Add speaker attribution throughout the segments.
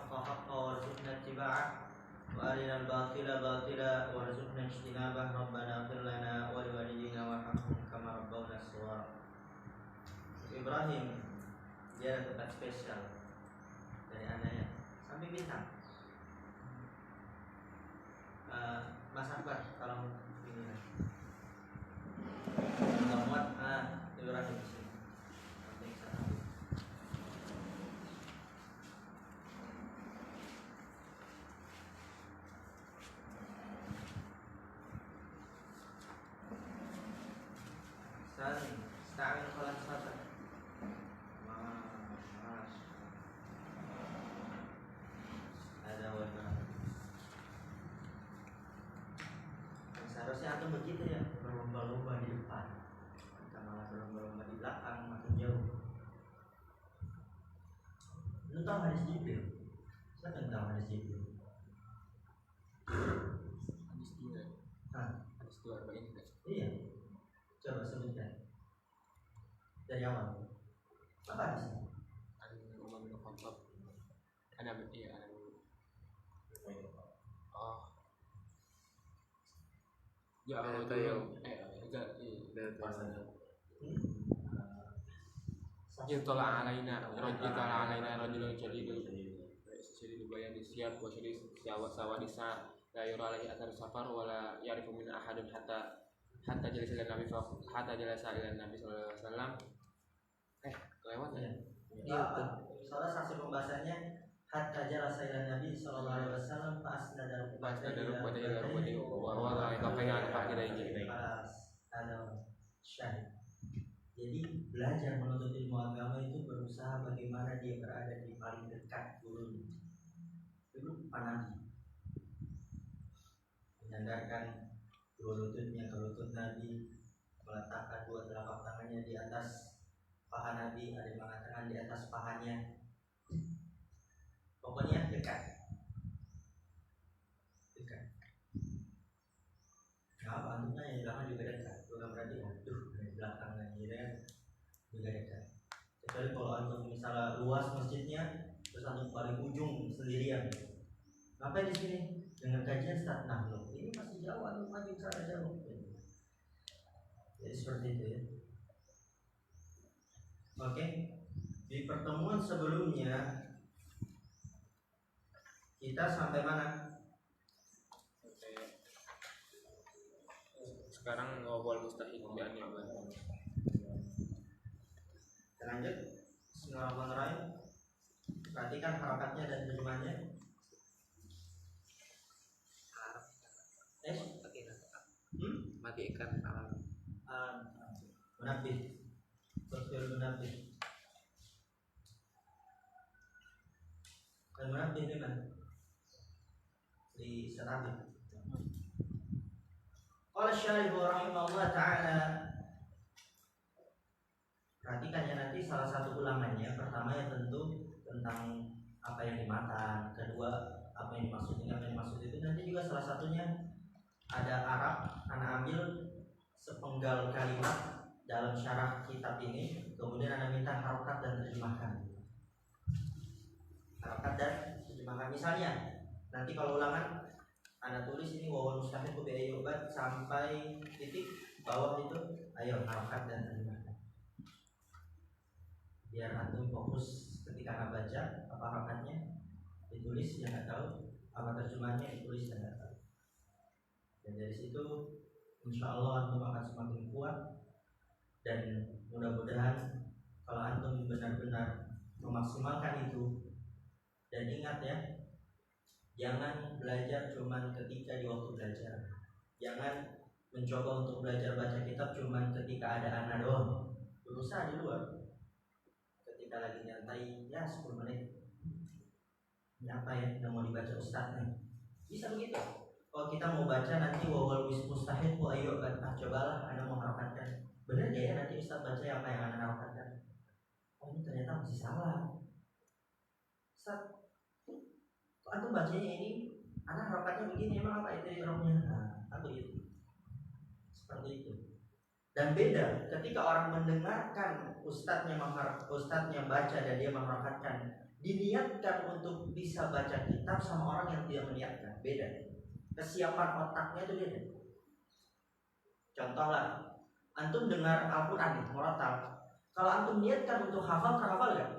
Speaker 1: الحق حقا وارزقنا اتباعه وأرنا الباطل باطلا وارزقنا اجتنابه ربنا اغفر لنا ولوالدينا وارحمهم كما ربونا صغارا. Ibrahim dia ada tempat spesial dari anaknya samping bintang. Mas Akbar kalau ini muat Ibrahim di sini. Samping sana. Saling استعمل خلاص خاطر ada warna. Seharusnya antum begitu ya, berlomba-lomba di depan, kita malah berlomba-lomba di belakang makin jauh. Lu tahu hadis Jibril? Saya tahu hadis Jibril.
Speaker 2: Hadis 2. Hadis 240 enggak?
Speaker 1: Iya. Coba sebutkan. Dari awal. Apa hadisnya?
Speaker 2: Umar bin Khattab. Ada ya rajul Itala alaina rajulun shadidul bayadi siyab wa shadidus sawadisa la yura alaihi athar safar wa la ya'rifu min ahadin hatta jalasa ila nabi sallallahu alaihi wasallam. Kelewat ya?
Speaker 1: Iya. Soalnya saksi pembahasannya hatta jalasa ila nabi sallallahu alaihi wasallam fasnada
Speaker 2: ila rukbatihi wa wada'a kafaihi ala fakhidaihi.
Speaker 1: Ada syahid. Jadi belajar menuntut ilmu agama itu berusaha bagaimana dia berada di paling dekat gurunya. Itu Nabi menyandarkan dua lututnya ke lutut Nabi, meletakkan dua telapak tangannya di atas paha Nabi, ada yang mengatakan di atas pahanya. Pokoknya dekat. Nah, antumnya yang belakang juga dekat. Bukan berarti dari belakang dan juga dekat. Kecuali kalau antum misalnya luas masjidnya, terus antum paling ujung sendirian. Ngapain di sini? Dengan kajian start loh. Ini masih jauh, antum maju sana jauh. Jadi seperti itu ya. Oke. Di pertemuan sebelumnya kita sampai mana?
Speaker 2: Sekarang wal mustahil bi an ya'mal.
Speaker 1: Lanjut. Bismillahirrahmanirrahim. Perhatikan harakatnya dan terjemahnya.
Speaker 2: Matikan
Speaker 1: munabih. Betul munabih. Dan munabih itu kan di setabik. Qala syarih rahimahullah ta'ala. Perhatikan ya, nanti salah satu ulangannya. Pertama ya tentu tentang apa yang dimakan. Kedua apa yang dimaksud itu. Nanti juga salah satunya ada Arab. Anak ambil sepenggal kalimat dalam syarah kitab ini. Kemudian anak minta harokat dan terjemahkan. Harokat dan terjemahkan. Misalnya nanti kalau ulangan Anda tulis ini wawal mustahil ku bi'ayyubat sampai titik bawah itu, ayo harokat dan terjemahkan. Biar antum fokus ketika Anda baca apa harokatnya ditulis yang nggak tahu, apa terjemahnya ditulis yang nggak tahu. Dan dari situ insya Allah antum akan semakin kuat. Dan mudah-mudahan kalau antum benar-benar memaksimalkan itu. Dan ingat ya, jangan belajar cuma ketika di waktu belajar. Jangan mencoba untuk belajar baca kitab cuma ketika ada anak doang. Berusaha di luar. Ketika lagi nyantai, ya 10 menit. Ini apa ya, yang mau dibaca ustadznya. Bisa begitu. Kalau kita mau baca nanti wawal mustahil ku ayo cobalah Anda mau harapkan. Benar ya nanti ustadz baca apa yang Anda harapkan. Oh ini ternyata masih salah. Ustadz, antum bacanya ini, anak harokatnya begini, emang apa itu irobnya? Nah, atau itu, seperti itu. Dan beda ketika orang mendengarkan ustadznya baca dan dia mengharokatkan, Diniatkan untuk bisa baca kitab sama orang yang tidak meniatkan, beda. Kesiapan otaknya itu beda. Contohlah, antum dengar Al-Quran murattal. Kalau antum niatkan untuk hafal, terhafal kan?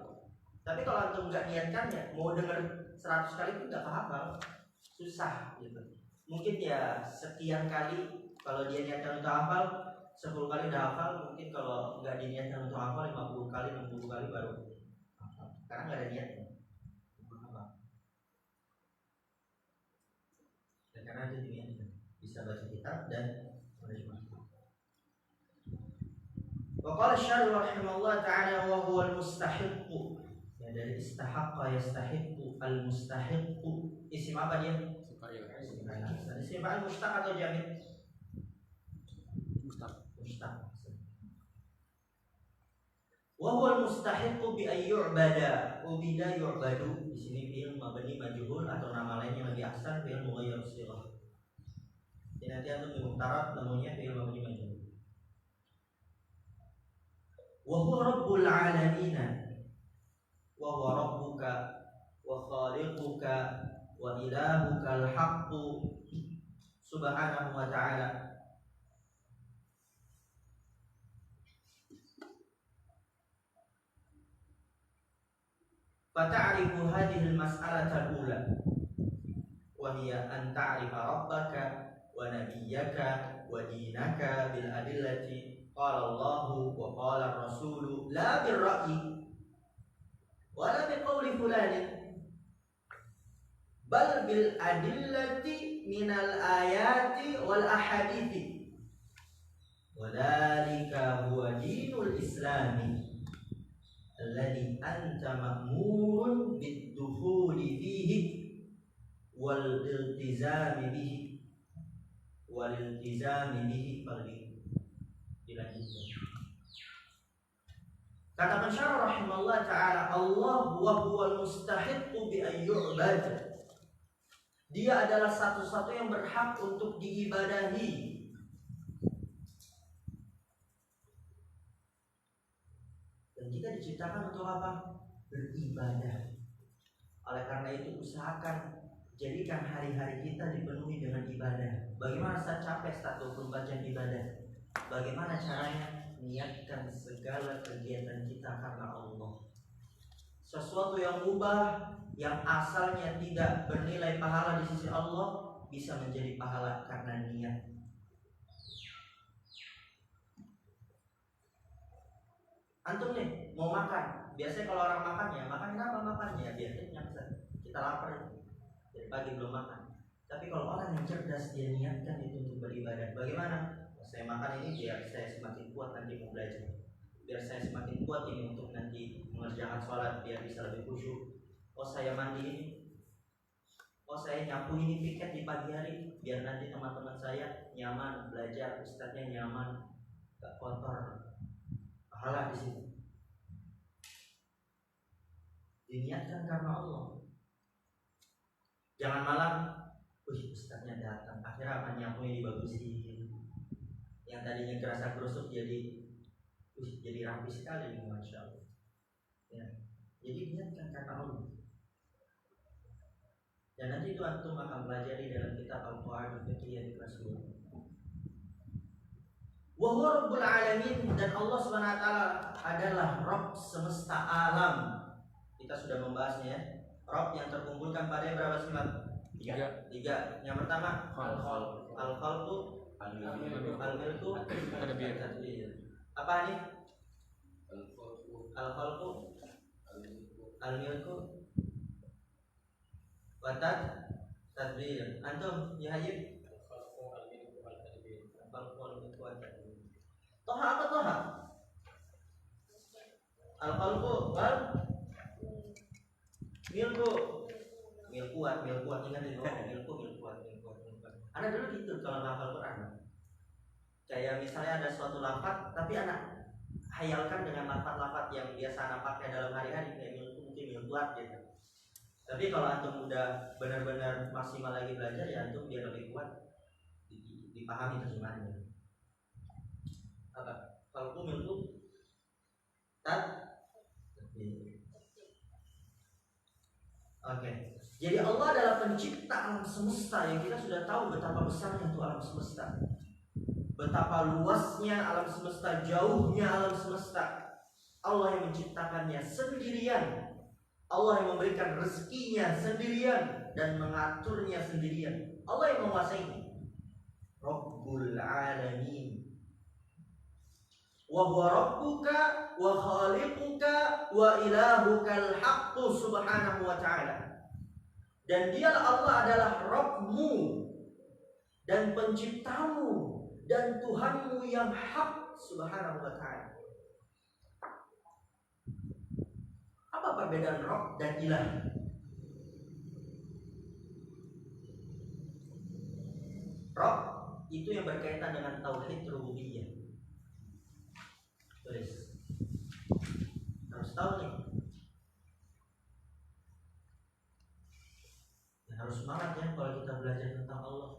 Speaker 1: Tapi kalau antum nggak niatkan ya, mau dengar 100 kali itu nggak hafal, susah gitu. Mungkin ya sekian kali kalau dia niatkan untuk hafal, 10 kali udah hafal. Mungkin kalau nggak diniatkan untuk hafal, 50 kali, 60 kali baru hafal. Karena nggak ada niatnya. Dan karena itu diniatkan bisa baca kitab dan menerjemahkan. Wa qala asy-syarih rahimahullah ta'ala wa huwa al-mustahiq. Ya, dari istahaqqa yastahiqqu, al-mustahiq. Isim apa dia? Isim fa'il mustaq atau jamid? Mustaq. Wa huwa al-mustahiq bi ay yu'bada, ubida yu'badu. Di sini fi'il mabni majhul atau nama lain yang lebih ahsan fi'il mughayyar shighah. Jadi nanti antum mutarat namanya fi'il mabni majhul. Wa huwa rabbul alamin. Wa huwa rabbuka wa khaliquka wa ilahuka al-haqq subhanahu wa ta'ala. Fata'rifu hadhihi al-mas'alata al-ula wa hiya an ta'rifa rabbaka wa nabiyyaka wa dinaka bil adillati qala Allahu wa qala ar-rasulu la bil ra'yi wa la bi qawli fulanin bal bil adillati minal ayati wal ahadithi wa dhalika huwa dinul islami alladhi anta ma'murun bid-dukhuli fihi wal iltizami bihi dilanjutkan. Kata pensyarah rahimahullah ta'ala, Allah wa huwal mustahiqqu bi an yu'bad. Dia adalah satu-satu yang berhak untuk diibadahi. Dan kita diciptakan untuk apa? Beribadah. Oleh karena itu usahakan jadikan hari-hari kita dipenuhi dengan ibadah. Bagaimana saat capek saat 24 jam ibadah? Bagaimana caranya? Niatkan segala kegiatan kita karena Allah. Sesuatu yang mubah, yang asalnya tidak bernilai pahala di sisi Allah, bisa menjadi pahala karena niat. Antum nih mau makan, biasanya kalau orang makan ya makan kenapa makannya? Biar kenyang, kita lapar dari pagi belum makan. Tapi kalau orang yang cerdas, dia niatkan itu untuk beribadah. Bagaimana? Saya makan ini biar saya semakin kuat nanti mau belajar, biar saya semakin kuat ini untuk nanti mengerjakan sholat biar bisa lebih khusyuk. Oh saya mandi ini, oh saya nyapu ini piket di pagi hari biar nanti teman-teman saya nyaman belajar, ustadznya nyaman, gak kotor, pahala di situ. Diniatkan karena Allah. Jangan malam, ustadznya datang, akhirnya apa nyapunya dibagusin. Yang tadinya kerasa kerusuk jadi rapi sekali, masya Allah. Ya. Jadi niatkan karena Allah. Dan nanti itu antum akan pelajari dalam kitab Al-Qawaid Al-Fiqhiyah di kelas 2. Wa huwa rabbul alamin, dan Allah Subhanahu wa taala adalah Rabb semesta alam. Kita sudah membahasnya. Rabb yang terkumpulkan pada berapa sifat? Tiga. Yang pertama al-khalqu, al-milku, apa nih? Al-khalqu, al-milku, wa tadbir. Antum ya Habib? Toha apa toha? Al-khalqu wal milku. Milkuat, ingat itu, milkuat. Anak dulu gitu kalau hafal Quran. Kayak misalnya ada suatu lafaz, tapi anak hayalkan dengan lafaz-lafaz yang biasa anak pakai dalam hari-hari, kayak milku mungkin milkuat gitu. Tapi kalau antum udah benar-benar maksimal lagi belajar, ya antum biar lebih kuat dipahami terjemahannya. Apa? Kalau milku Oke. Jadi Allah adalah pencipta alam semesta yang kita sudah tahu betapa besarnya itu alam semesta. Betapa luasnya alam semesta, jauhnya alam semesta. Allah yang menciptakannya sendirian. Allah yang memberikan rezekinya sendirian dan mengaturnya sendirian. Allah yang menguasainya. Rabbul Alamin. Wa huwa rabbuka wa khaliquka wa ilahukal haqqu subhanahu wa ta'ala. Dan dialah Allah adalah Rabbmu dan penciptamu dan Tuhanmu yang hak subhanahu wa ta'ala. Apa perbedaan Rabb dan ilah? Rabb itu yang berkaitan dengan tauhid rububiyah. Tulis. Harus tahu nih. Ya, harus semangat ya kalau kita belajar tentang Allah.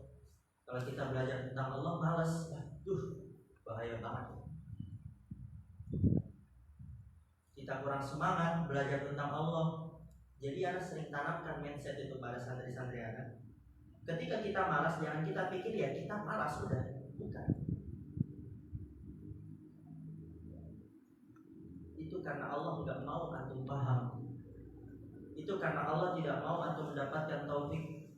Speaker 1: Kalau kita belajar tentang Allah malas, bahaya banget. Kita kurang semangat belajar tentang Allah. Jadi Anda sering tanamkan mindset itu pada santri-santri Anda. Ketika kita malas, jangan kita pikir ya kita malas sudah, bukan. Itu karena Allah tidak mau antum paham. Itu karena Allah tidak mau antum mendapatkan taufik.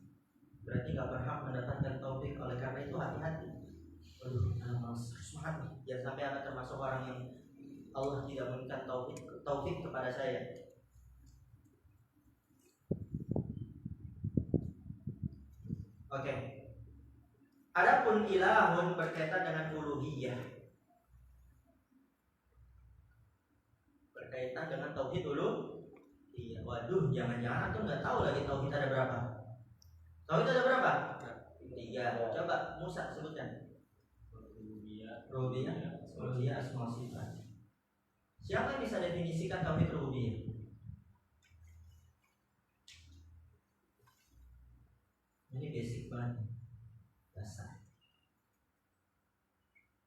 Speaker 1: Berarti nggak berhak mendapatkan taufik. Oleh karena itu hati-hati. Anak malas semangat nih. Jangan sampai Anda termasuk orang yang Allah tidak memberikan taufik kepada saya. Oke. Adapun ilahun berkaitan dengan uluhiyah. Berkaitan dengan tauhid uluhiyah. Waduh, jangan-jangan antum nggak tahu lagi tauhid ada berapa? Tauhid ada berapa? 3. Coba Musa sebutkan. Rububiyah, uluhiyah, asma wa sifat. Siapa yang bisa definisikan tauhid rububiyah? Ini basic banget, dasar.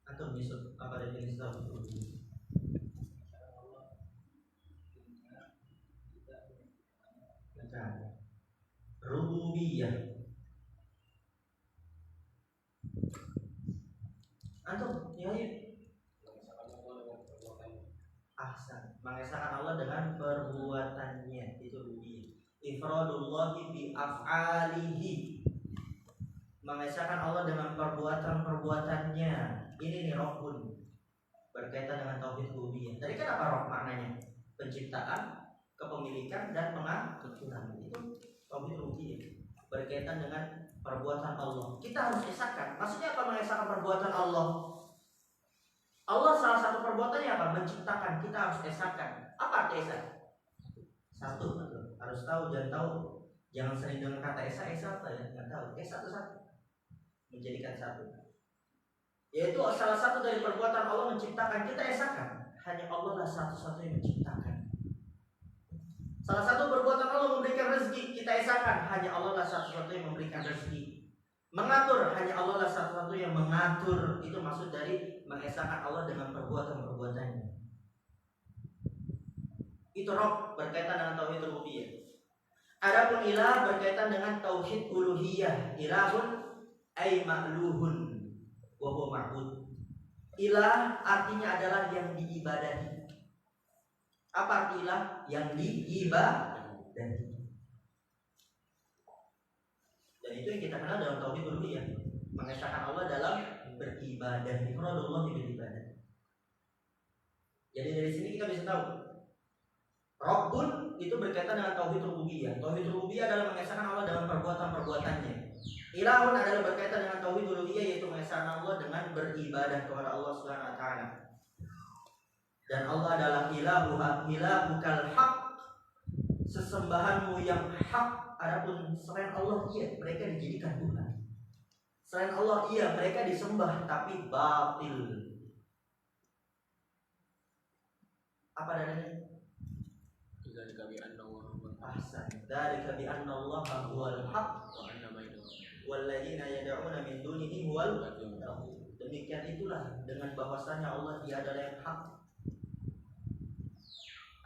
Speaker 1: Atau besok apa definisi tauhid rububiyah? Rububiyah. Antum, ya. Ahsan, mengesahkan Allah dengan perbuatannya, itu rububiyah. Ifradullahi bi af'alihi, mengesahkan Allah dengan perbuatan-perbuatannya. Ini nih Rabbun, berkaitan dengan tauhid rububiyah. Tadi kan apa Rabb maknanya? Penciptaan, kepemilikan dan pengaturan. Itu tauhid rububiyah, berkaitan dengan perbuatan Allah. Kita harus esahkan. Maksudnya apa mengesahkan perbuatan Allah? Allah salah satu perbuatannya apa? Menciptakan. Kita harus esahkan. Apa arti esah? Satu, betul. Harus tahu, jangan tahu. Jangan sering dengan kata esa apa ya? Nggak tahu. Esa itu satu. Menjadikan satu. Yaitu salah satu dari perbuatan Allah menciptakan. Kita esahkan. Hanya Allah lah satu-satu yang menciptakan. Salah satu perbuatan Allah memberikan rezeki. Kita esahkan. Hanya Allah lah satu-satu yang memberikan rezeki. Mengatur, hanya Allah lah satu-satu yang mengatur. Itu maksud dari mengesahkan Allah dengan perbuatan-perbuatannya. Itu Rabb, berkaitan dengan tauhid rububiyah. Adapun ilah berkaitan dengan tauhid uluhiyah. Ilahun ay ma'luhun wa huwa ma'bud. Ilah artinya adalah yang diibadahi. Apa arti ilah? Yang diibadahi. Dan itu yang kita kenal dalam tauhid uluhiyah, mengesahkan Allah dalam beribadah. Ifradullah beribadah. Jadi dari sini kita bisa tahu Rabbun itu berkaitan dengan tauhid rububiyah. Tauhid rububiyah adalah mengesahkan Allah dalam perbuatan-perbuatannya. Ilahun adalah berkaitan dengan tauhid uluhiyah, yaitu mengesahkan Allah dengan beribadah kepada Allah Subhanahu wa taala. Dan Allah adalah ilahukal haq, sesembahanmu yang hak. Adapun selain Allah, iya mereka dijadikan Tuhan. Selain Allah, iya mereka disembah, tapi batil. Apa dalilnya?
Speaker 2: Dzalika bi anna Allaha
Speaker 1: ahsan. Dzalika bi anna Allaha huwal haq
Speaker 2: wa anna bainahu
Speaker 1: wal ladzina yad'una min dunihi huwal batil. Demikian itulah dengan bahwasanya Allah dia adalah yang hak.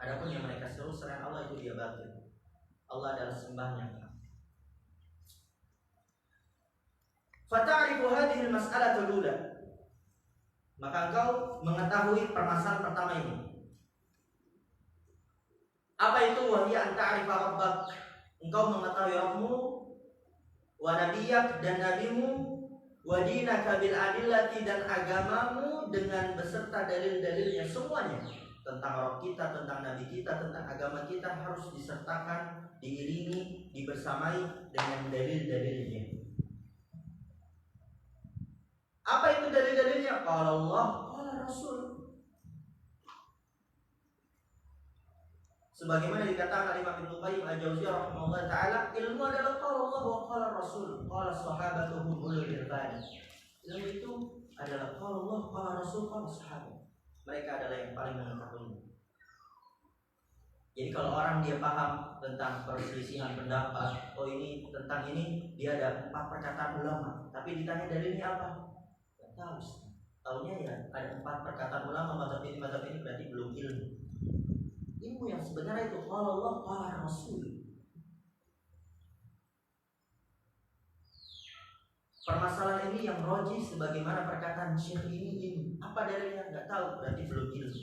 Speaker 1: Adapun yang mereka seru selain Allah itu dia batil. Allah adalah sembah yang hak. Fata'rifu hadhihi al-mas'alatu al-ula. Maka engkau mengetahui permasalahan pertama ini. Apa itu? Wahya an ta'rifa rabbak. Engkau mengetahui Rabbmu, wa nabiyyak dan nabimu, wa dinaka bil adillati dan agamamu dengan beserta dalil-dalilnya semuanya. Tentang Rabb kita, tentang Nabi kita, tentang agama kita harus disertakan, diiringi, dibersamai dengan dalil-dalilnya. Apa itu dalil-dalilnya? Qala Allah, qala Rasul. Sebagaimana dikatakan oleh Imam Ibnu Qayyim al-Jauziyah rahimahullah taala, ilmu adalah qala Allah wa qala Rasul, qala sahabatuhum ulul irbad. Ilmu itu adalah qala Allah, qala Rasul, qala sahabat. Mereka adalah yang paling mengetahui. Jadi kalau orang dia paham tentang perselisihan pendapat, oh ini tentang ini dia ada 4 perkataan ulama, tapi ditanya dalilnya apa? Enggak tahu. Taunya ya ada 4 perkataan ulama mazhab ini berarti belum ilmu. Ilmu yang sebenarnya itu qala Allah qala Rasul. Permasalahan ini yang roji sebagaimana perkataan Syekh ini. Apa dalilnya? Enggak tahu, berarti belum ilmu.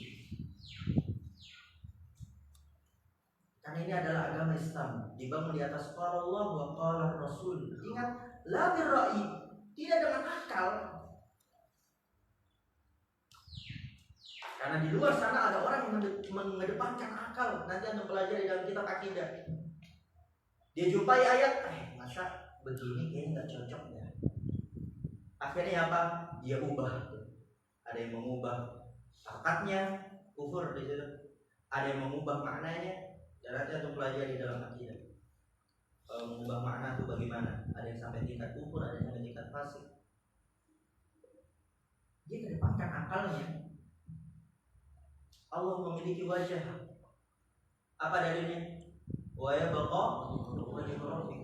Speaker 1: Karena ini adalah agama Islam, dibangun di atas qala Allah wa qala Rasul. Ingat, la birra'i, tidak dengan akal. Karena di luar sana ada orang yang mengedepankan akal. Nanti Anda pelajari dalam kitab akidah. Dia jumpai ayat, masa begini kayaknya nggak cocok ya. Akhirnya apa? Dia ubah. Ada yang mengubah akadnya, kufur di situ. Ada yang mengubah maknanya. Dan nanti Anda pelajari dalam akidah. Kalau mengubah makna itu bagaimana? Ada yang sampai tingkat kufur, ada yang sampai tingkat fasik. Dia kedepankan akalnya. Allah memiliki wajah. Apa dalilnya? Wa yabqa wajhu rabbik.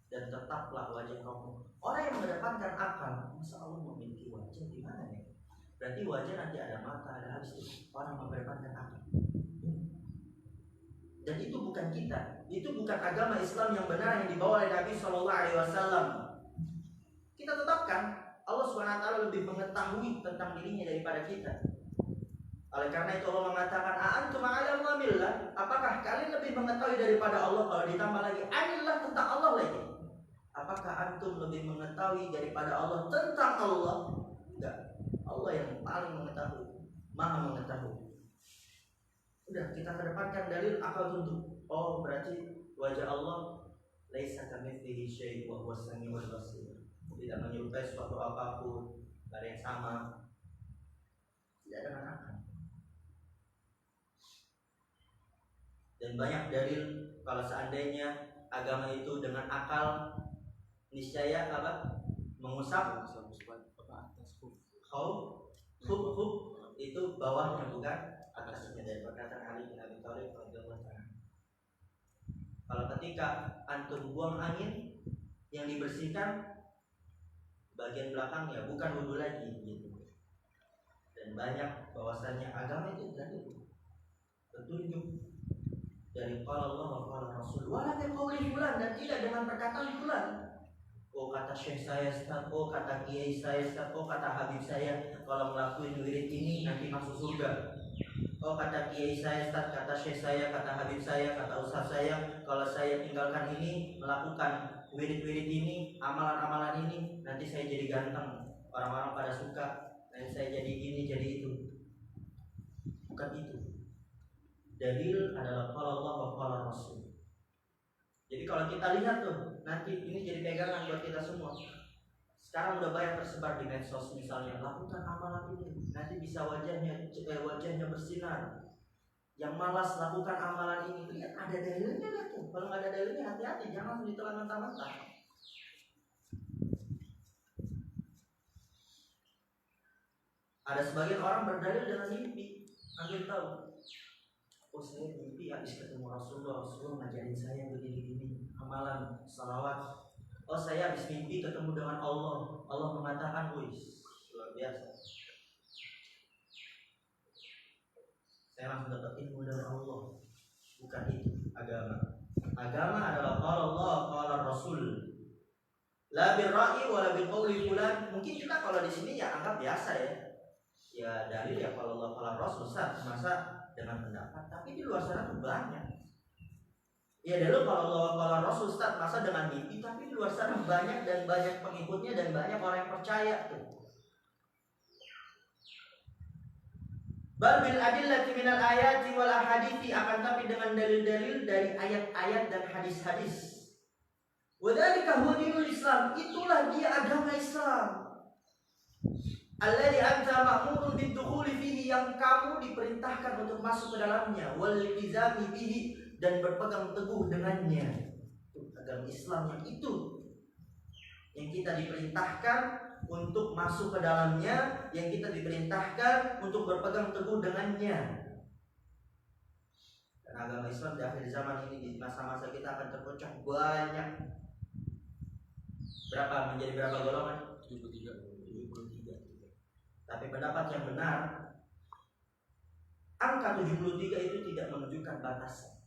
Speaker 1: Dan tetaplah wajah Rabbmu. Orang yang mengedepankan akal, masa Allah memiliki wajah di mana ya? Berarti wajah nanti ada mata, ada habis itu. Orang mengedepankan akal. Dan itu bukan kita. Itu bukan agama Islam yang benar yang dibawa oleh Nabi SAW. Kita tetapkan Allah SWT lebih mengetahui tentang dirinya daripada kita. Oleh karena itu Allah mengatakan a'antum a'lamu amillah, apakah kalian lebih mengetahui daripada Allah? Kalau ditambah lagi anillah, tentang Allah lagi, apakah antum lebih mengetahui daripada Allah tentang Allah? Enggak. Allah yang paling mengetahui, maha mengetahui. Udah, kita kedepankan dalil akal tunduk. Oh, berarti wajah Allah laisa kamitslihi syai' wa huwas samiul basir. Tidak menyerupai suatu apapun, tidak ada yang sama. Tidak ada akal. Dan banyak dalil kalau seandainya agama itu dengan akal, niscaya apa? Mengusap hub itu bawahnya bukan atasnya, dari perkataan Ali bin Abi Thalib radhiyallahu anhu. Kalau ketika antum buang angin yang dibersihkan bagian belakangnya, bukan wudu lagi gitu. Dan banyak bahwasannya agama itu dalil petunjuk dari qala Allah wa qala Rasul. Wala biqauli fulan, dan tidak dengan perkataan fulan. Oh kata syekh saya Ustaz, oh kata kiai saya Ustaz, oh kata habib saya kalau ngelakuin wirid ini nanti masuk surga. Oh kata kiai saya Ustaz, kata syekh saya, kata habib saya, kata ustaz saya, kalau saya tinggalkan ini, melakukan wirid-wirid ini, amalan-amalan ini, nanti saya jadi ganteng, orang-orang pada suka, nanti saya jadi ini, jadi itu. Bukan itu. Dalil adalah qala Allah wa qala Rasul. Jadi kalau kita lihat tuh, nanti ini jadi pegangan buat kita semua. Sekarang udah banyak tersebar di medsos misalnya, lakukan amalan ini, nanti bisa wajahnya bersinar. Yang malas lakukan amalan ini, lihat ada dalilnya lihat tuh. Kalau nggak ada dalilnya hati-hati, jangan langsung ditelan mentah-mentah. Ada sebagian orang berdalil dengan mimpi. Antum tahu? Oh saya mimpi habis ketemu Rasulullah ngajarin saya begini-begini, amalan, salawat. Oh saya habis mimpi ketemu dengan Allah, Allah mengatakan, wis luar biasa. Saya langsung dapat ilmu dari Allah. Bukan itu agama. Agama adalah qala Allah, qala Rasul. La bil ra'yi wa la bil qawli fulan. Mungkin kita kalau di sini ya anggap biasa ya. Ya dalil ya qala Allah, qala Rasul, masa dengan pendapat. Tapi di luar sana tuh banyak. Ya dulu kalau Rasul Ustaz masa dengan mimpi, tapi di luar sana banyak dan banyak pengikutnya dan banyak orang yang percaya tuh. Bal bil adillati minal ayati wal ahadithi, akan tapi dengan dalil-dalil dari ayat-ayat dan hadis-hadis. Wa dzalika huwa dinul Islam, itulah dia agama Islam. Alladzi anta ma'murun bidukhuli fihi, yang kamu diperintahkan untuk masuk ke dalamnya, wal iltizami bihi, dan berpegang teguh dengannya. Agama Islam yang itu yang kita diperintahkan untuk masuk ke dalamnya, yang kita diperintahkan untuk berpegang teguh dengannya. Dan agama Islam di akhir zaman ini, di masa-masa kita akan terpecah banyak. Berapa? Menjadi berapa golongan? 73. Tapi pendapat yang benar, angka 73 itu tidak menunjukkan batasan.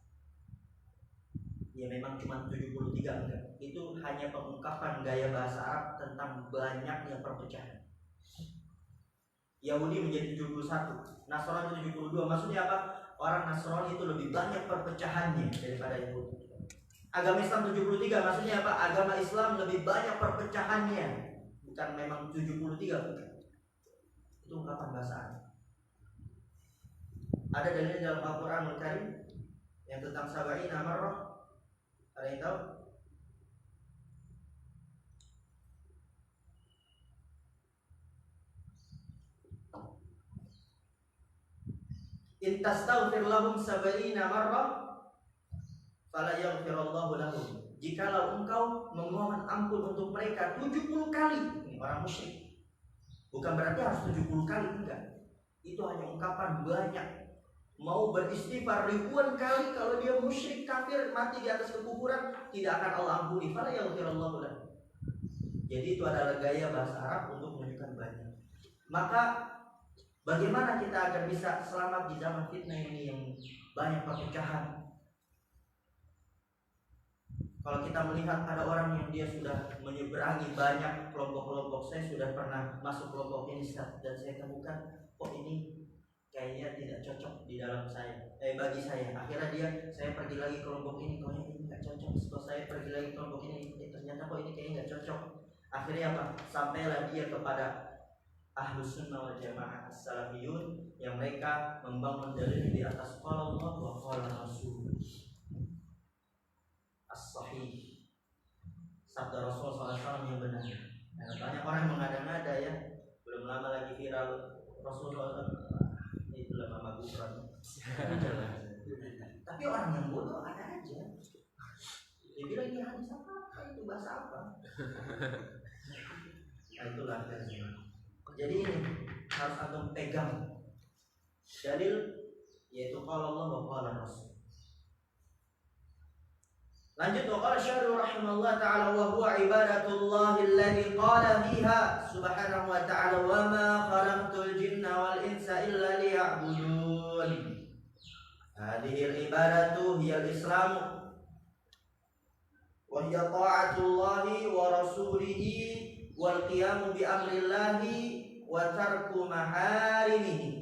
Speaker 1: Ya memang cuma 73 enggak. Itu hanya pengungkapan gaya bahasa Arab tentang banyaknya perpecahan. Yahudi menjadi 71, Nasrani 72. Maksudnya apa? Orang Nasrani itu lebih banyak perpecahannya daripada Yahudi. Agama Islam 73, maksudnya apa? Agama Islam lebih banyak perpecahannya. Bukan memang 73, bukan. Itu ungkapan bahasa Arab. Ada dalil dalam Al-Quran Al-Karim yang tentang sabaina marrah. Ada yang tahu? In tastaghfir lahum sabaina marrah fala yaghfirallahu lahum. Jikalau engkau memohon ampun untuk mereka 70 kali, ini orang musyrik. Bukan berarti harus 70 kali, enggak. Itu hanya ungkapan banyak. Mau beristighfar ribuan kali, kalau dia musyrik kafir mati di atas kekufuran, tidak akan Allah ampuni. Fala yaghfirallahu lahum. Jadi itu adalah gaya bahasa Arab untuk menunjukkan banyak. Maka bagaimana kita agar bisa selamat di zaman fitnah ini yang banyak perpecahan? Kalau kita melihat ada orang yang dia sudah menyeberangi banyak kelompok-kelompok, saya sudah pernah masuk kelompok ini dan saya temukan, kok ini kayaknya tidak cocok di dalam saya, bagi saya. Akhirnya saya pergi lagi kelompok ini, kok ini nggak cocok. Setelah saya pergi lagi kelompok ini, ternyata kok ini kayaknya nggak cocok. Akhirnya apa? Sampailah dia kepada Ahlus Sunnah wal Jamaah As-Salafiyun, yang mereka membangun dalil di atas qala Allah wa qala Rasul as-sahih, sabda Rasul SAW yang benar. Nah, banyak orang mengada-ngada ya, belum lama lagi viral Rasul itu lama gufran. Tapi orang yang bodoh ada aja. Dia bilang ini hadis apa? Itu bahasa apa? Nah, itulah dasarnya. Jadi ini harus antum pegang dalil, yaitu qala Allah wa qala Rasul. Lanjut, wa qala syarih rahimahullah ta'ala wa huwa ibadatullahi alladhi qala fiha subhanahu wa ta'ala wa ma khalaqtul jinna wal insa illa liya'budun. Hadhihi al-ibadatu hiya al-islamu wa hiya ta'atullahi wa rasulihi wal qiyamu bi amrillahi wa tarku maharimihi.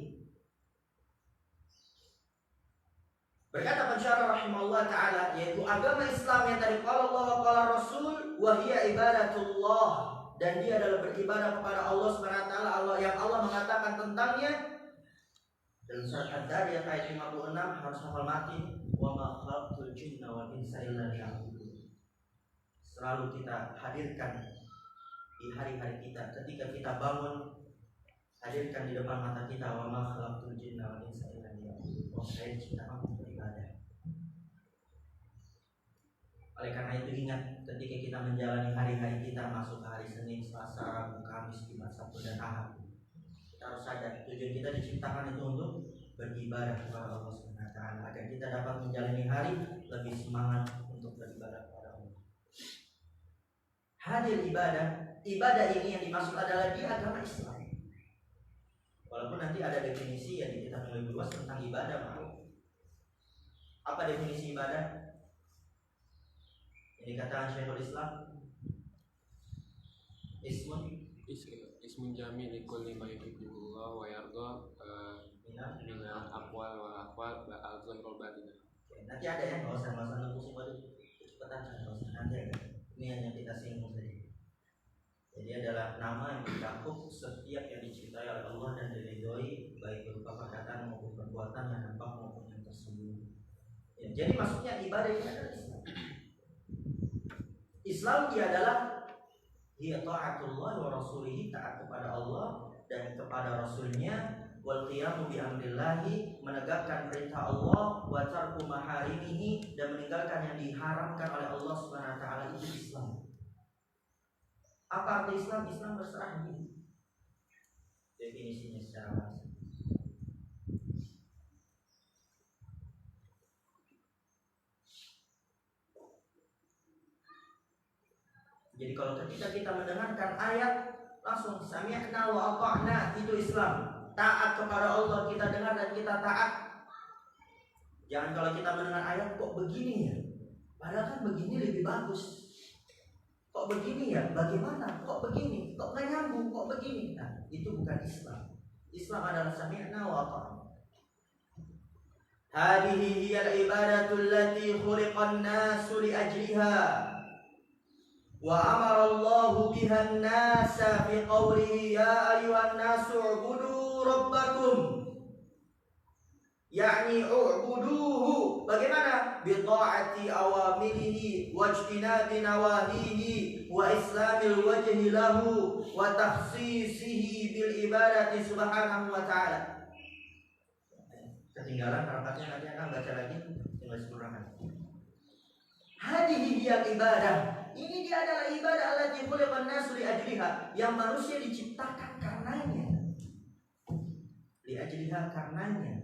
Speaker 1: Berkata pensyarah rahimahullah ta'ala, yaitu agama Islam yang tadi qala Allah wa qala Rasul wa hiya ibadatullah, dan dia adalah beribadah kepada Allah Subhanahu wa taala, Allah yang Allah mengatakan tentangnya dalam surat Ad-Dariyah ayat 56, harus hafal mati, wa ma khalaqtul jinna wal insa illa liya'budun. Selalu kita hadirkan di hari-hari kita, ketika kita bangun, hadirkan di depan mata kita, wa ma khalaqtul jinna wal insa illa liya'budun. Saya ciptakan untuk beribadah. Oleh karena itu ingat, ketika kita menjalani hari-hari kita, masuk ke hari Senin, Selasa, Rabu, Kamis, Jumat, Sabtu, dan Ahad, kita harus sadar tujuan kita diciptakan itu untuk beribadah kepada Allah SWT, agar kita dapat menjalani hari lebih semangat untuk beribadah kepada Allah. Hadir ibadah ini yang dimaksud adalah di agama Islam. Walaupun nanti ada definisi yang kita lebih luas tentang ibadah. Apa definisi ibadah? Ini kata Syekhul Islam,
Speaker 2: ismun jami likulli ma yuhibbullah wa yarda minal aqwal wal aqwal wa al-zahir batinah.
Speaker 1: Nanti ada ya, nggak usah nunggu semua itu cepetan, nggak usah nanti ada. Ini hanya kita singgung saja. Jadi adalah nama yang mencakup setiap yang dicintai oleh Allah dan diridhoi, baik berupa perkataan maupun perbuatan yang nampak maupun yang tersembunyi. Ya, jadi maksudnya ibadah ini adalah Islam. Islam dia adalah ta'atullah wa rasulihi, taat kepada Allah dan kepada Rasulnya, wal qiyamu bi amrillahi, menegakkan perintah Allah, wa tarku maharimihi, dan meninggalkan yang diharamkan oleh Allah Subhanahu wa taala. Itu Islam. Apa arti Islam? Islam berserah diri. Definisinya secara bahasa. Jadi kalau ketika kita mendengarkan ayat langsung sami'na wa ata'na, itu Islam. Taat kepada Allah, kita dengar dan kita taat. Jangan kalau kita mendengar ayat kok begini ya, padahal kan begini lebih bagus. Kok begini ya, bagaimana? Kok begini? Kok nggak nyambung? Kok begini? Nah, itu bukan Islam. Islam adalah sami'na wa ata'na. Hadihi hiyal ibadatul lati khuliqan nasu li ajliha. Wa amara Allah biha an-nasa fi qawlihi ya ayuhan nasu u'budu rabbakum. Yakni u'buduhu. Bagaimana? Bi ta'ati awamirihi wa ijtinabi nawahihi wa islamil wajhi lahu wa takhsisihi bil ibadati subhanahu wa ta'ala. Ketinggalan harokatnya, nanti akan baca lagi, tinggal disempurnakan. Hadihi hiyal ibadah. Ini dia adalah ibadah allati khuliqan nasu li ajliha, yang manusia diciptakan karenanya. Li ajliha, karenanya.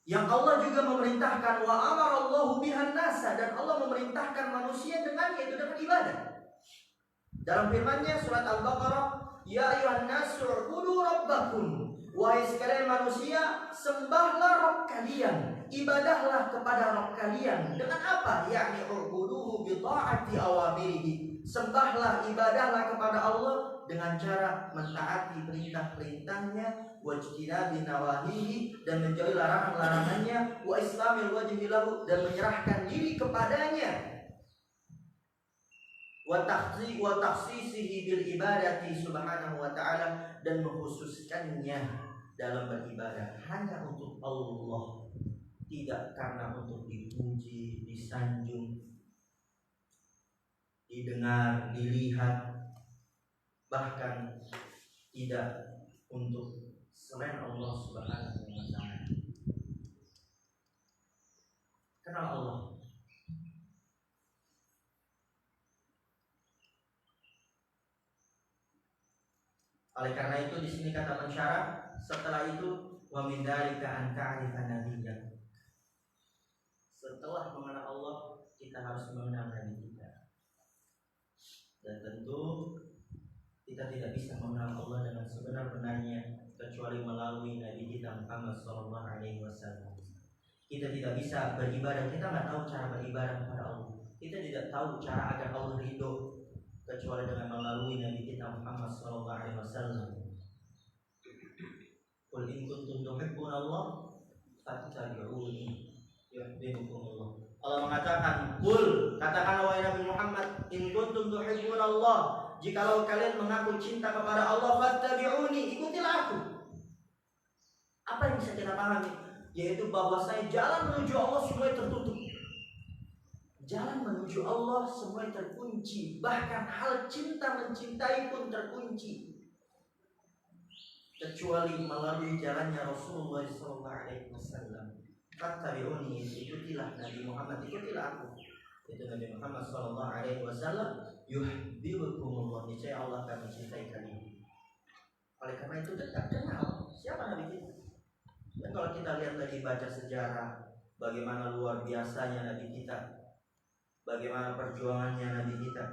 Speaker 1: Yang Allah juga memerintahkan, wa amarallahu bihan nasa, dan Allah memerintahkan manusia dengannya, itu dengan ibadah. Dalam firman-Nya surat Al-Baqarah, ya ayyuhan nasu u'budu rabbakum. Wahai sekalian manusia, sembahlah Rabb kalian, ibadahlah kepada Rabb kalian. Dengan apa? Yakni u'buduhu bi ta'ati awamirihi. Sembahlah, ibadahlah kepada Allah dengan cara mentaati perintah-perintahnya, wajtinabi nawahihi, dan menjauhi larangan-larangannya, wa islamil wajhi lahu, dan menyerahkan diri kepadanya, wa takhsisihi bil ibadati subhanahu wa ta'ala, dan mengkhususkannya dalam beribadah hanya untuk Allah, tidak karena untuk dipuji, disanjung, didengar, dilihat, bahkan tidak untuk selain Allah subhanahu wa ta'ala. Kenal Allah. Oleh karena itu di sini kata pensyarah, setelah itu wa min dzalika an ta'rifa nabiyya. Setelah mengenal Allah, kita harus mengenal Nabi kita. Dan tentu kita tidak bisa mengenal Allah dengan sebenar-benarnya kecuali melalui Nabi kita Muhammad sallallahu alaihi wasallam. Kita tidak bisa beribadah, kita nggak tahu cara beribadah kepada Allah. Kita tidak tahu cara agar Allah ridho kecuali dengan melalui Nabi kita Muhammad sallallahu alaihi wasallam. Qul in kuntum tuhibbunallah fattabi'uni yuhibbukumullah. Allah mengatakan, "Qul," katakanlah wahai Nabi Muhammad, "in kuntum tuhibbunallah," jikalau kalian mengaku cinta kepada Allah, fattabi'uni, ikutilah aku. Apa yang bisa kita pahami? Yaitu bahwasanya jalan menuju Allah semuanya tertutup. Jalan menuju Allah semua terkunci, bahkan hal cinta mencintai pun terkunci, kecuali melalui jalannya Rasulullah SAW. Fattabi'uni, ikutilah Nabi Muhammad, ikutilah aku. Itu Nabi Muhammad SAW. Yuhibbukumullah, niscaya Allah akan mencintai kalian. Oleh karena itu dekat kenal siapa Nabi kita. Dan kalau kita lihat tadi baca sejarah, bagaimana luar biasanya Nabi kita, bagaimana perjuangannya Nabi kita.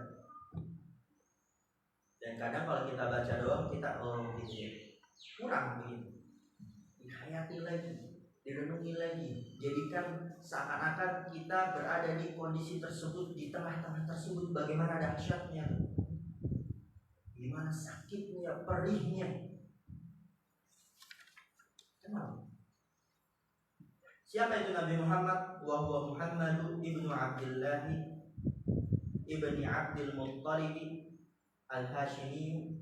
Speaker 1: Dan kadang kalau kita baca doang kita gitu ya, kurang begitu. Dihayati lagi, direnungi lagi, jadikan seakan-akan kita berada di kondisi tersebut, di tengah-tengah tersebut, bagaimana dahsyatnya, gimana sakitnya, perihnya. Kenal siapa itu Nabi Muhammad? Wa huwa Muhammad ibnu Abdullah ibni Abdul Muttalib al-Hashimi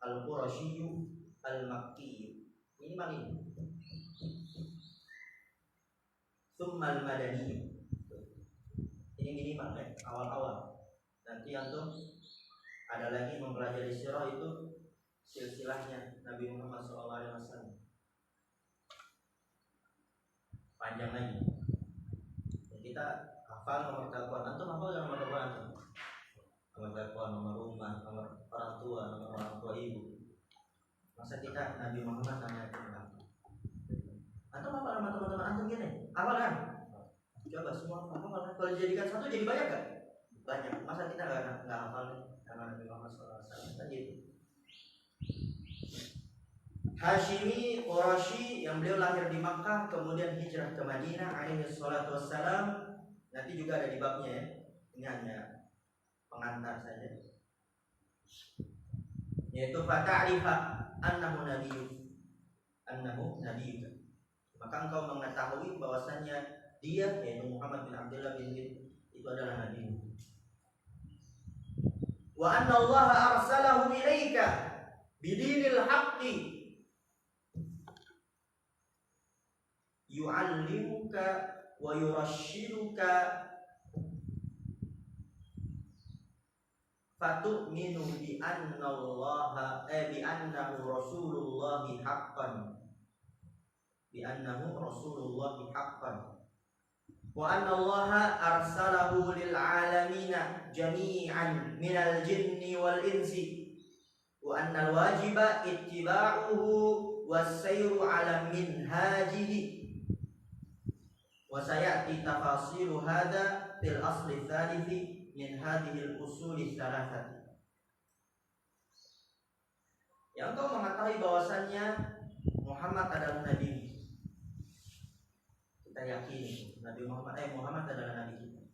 Speaker 1: al-Qurashi al-Makki. Ini mana ini? Tsumma al-Madani. Ini minimal ya, awal-awal. Nanti antum ada lagi mempelajari sirah itu silsilahnya Nabi Muhammad SAW. Panjang lagi. Ya, kita hafal nomor telepon. Antum hafal nomor telepon antum? Nomor telepon, nomor rumah, nomor orang tua, nomor orang tua ibu. Masa kita Nabi Muhammad namanya kenal? Antum hafal sama teman-teman antum gini? Hafal kan? Coba semua hafal kan? Kalau dijadikan satu jadi banyak kan? Banyak. Masa kita nggak hafal nama Nabi Muhammad SAW? Kan gitu. Hashimi Qurashi yang beliau lahir di Makkah kemudian hijrah ke Madinah alaihi salatu wassalam. Nanti juga ada di babnya ya. Ini hanya pengantar saja. Yaitu fata'rifa annahu nabiyyun. Maka engkau mengetahui bahwasannya dia yaitu Muhammad bin Abdullah bin itu adalah nabi. Wa anna Allah arsalahu ilaika bidinil haqqi yu'allimuka wa yurashiduka fatu'minu bi annahu rasulullahi haqqan wa anna Allah arsalahu lil alamina jami'an minal jinni wal insi wa anna al wajiba ittiba'uhu was-sayru ala minhajihi. Wa sayati tafasilu hadza fil asli tsalithi min hadhihi al-usul tsalatsati. Yang kau mengetahui bahwasannya Muhammad adalah nabi. Kita yakini Nabi Muhammad adalah nabi kita.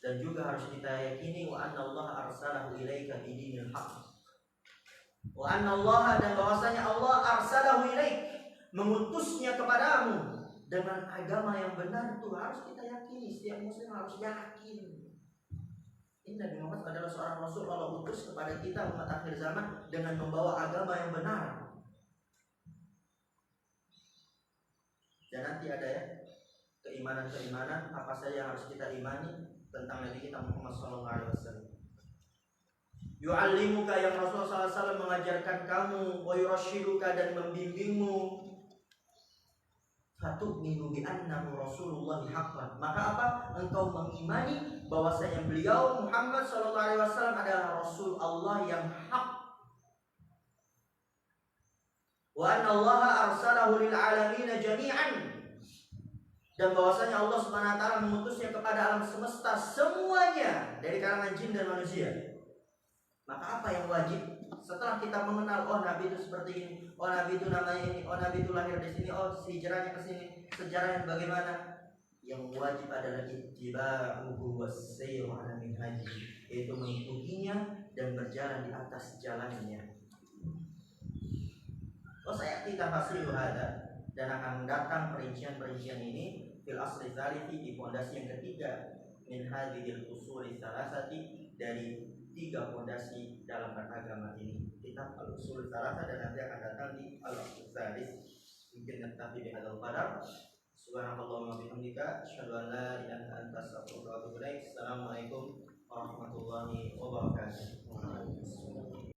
Speaker 1: Dan juga harus kita yakini wa anna Allah arsalahu ilaika bidinil haqq. Wa anna Allah, dan bahwasanya Allah arsalahu ilaik, mengutusnya kepadamu dengan agama yang benar. Itu harus kita yakini, setiap muslim harus yakin. Ini Nabi Muhammad adalah seorang rasul Allah utus kepada kita umat akhir zaman dengan membawa agama yang benar. Dan nanti ada ya keimanan-keimanan apa saja yang harus kita imani tentang Nabi kita Muhammad SAW. Yu'allimuka, yang Rasulullah SAW mengajarkan kamu, wa yurashiduka, dan membimbingmu. Fatu'minu bi annahu Rasulullah haqqan. Maka apa? Engkau mengimani bahwasanya beliau Muhammad SAW adalah Rasul Allah yang hak. Wa anna Allah arsalahu lil alamin jami'an. Dan bahwasanya Allah Subhanahu wa taala mengutusnya kepada alam semesta semuanya dari kalangan jin dan manusia. Maka apa yang wajib setelah kita mengenal, oh Nabi itu seperti ini, oh Nabi itu namanya ini, oh Nabi itu lahir di sini, oh hijrahnya ke sini, sejarahnya bagaimana? Yang wajib adalah ittiba'uhu was-sayru 'ala minhaji, yaitu mengikutinya dan berjalan di atas jalannya. Oh saya tidak hasil hada, dan akan datang perincian-perincian ini fil asli tsalithi, di pondasi yang ketiga, min hadhil usuli tsalatsati, dari 3 pondasi dalam beragama ini. Kitab al-usul tsalatsah, dan nanti akan datang di al-usul tsalis. Mungkin naktafi bihadzal qadar. Subhanallahumma bihamdika asyhadu an la ilaha illa anta astaghfiruka wa atubu ilaik. Assalamualaikum warahmatullahi wabarakatuh.